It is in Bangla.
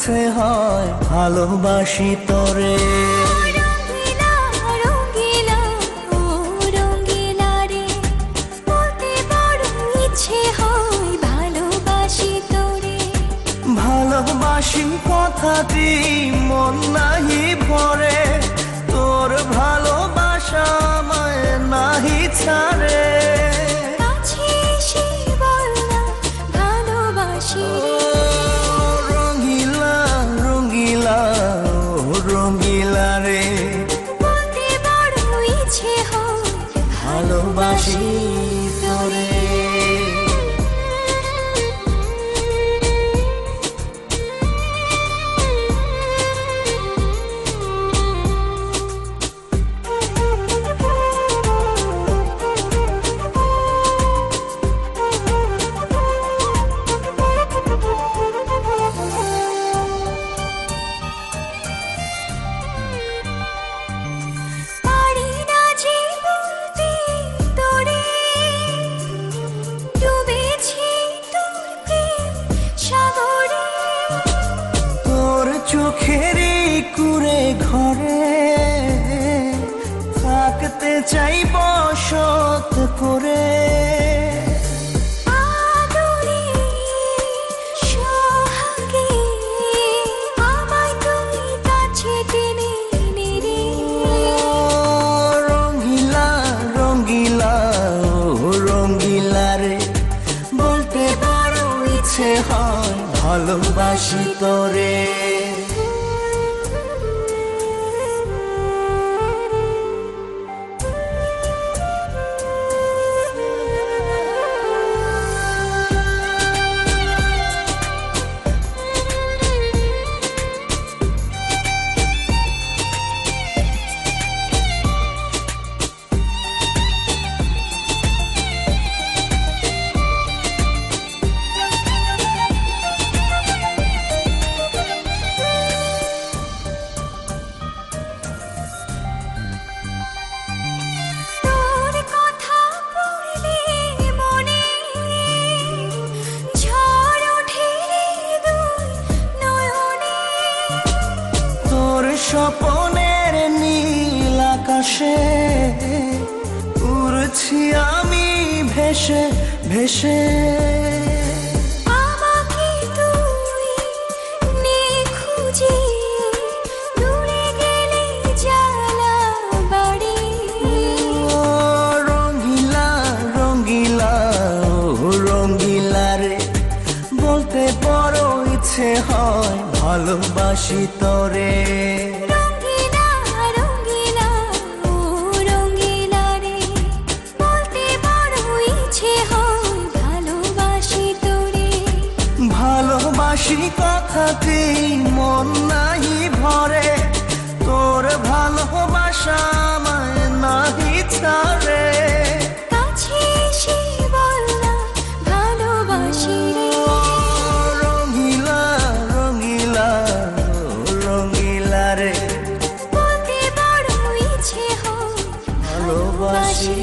ইচ্ছে হয় ভালোবাসি তোরে। রঙ্গিলা রঙ্গিলা ও রঙ্গিলা রে, বলতে বড় ইচ্ছে হয় ভালোবাসি তোরে। ভালোবাসি কথাটি মন নাহি ভরে, তোর ভালোবাসা আমায় নাহি ছাড়ে। কাছে এসে বল না ভালোবাসি রে। রঙ্গিলা রঙ্গিলা ও রঙ্গিলা রে, বলতে বড় ইচ্ছে হয় ভালোবাসি তোরে। পারি না যে বলতে তোরে, ডুবেছি তোর প্রেম সাগরে। তোর চোখেরই কুঁড়ে ঘরে থাকতে চাই বসত করে। আদরে সোহাগে আমায় তুই কাছে টেনে নে রে। রঙ্গিলা রঙ্গিলা ও রঙ্গিলা রে, বলতে বড় ইচ্ছে হয় ভালোবাসি তোরে। তোর কথা পড়লে মনে ঝড় ওঠে রে দুই নয়নে। তোর স্বপনের নীল আকাশে উড়ছি আমি ভেসে ভেসে। আমাকে তুই নে খুঁজে, দূরে গেলে জ্বালা বাড়ে। ও রঙ্গিলা রঙ্গিলা ও রঙ্গিলা রে, বলতে বড় ইচ্ছে হয় ভালোবাসি তোরে। রঙ্গিলা রঙ্গিলা ও রঙ্গিলা রে, বলতে বড় ইচ্ছে হয় ভালোবাসি তোরে। ভালোবাসি কথাটি মন নাহি ভরে, তোর ভালোবাসা আমায় নাহি ছাড়ে। কাছে এসে বল না ভালোবাসি রে। রঙ্গিলা রঙ্গিলা ও রঙ্গিলা রে, বলতে বড় ইচ্ছে হয় ভালোবাসি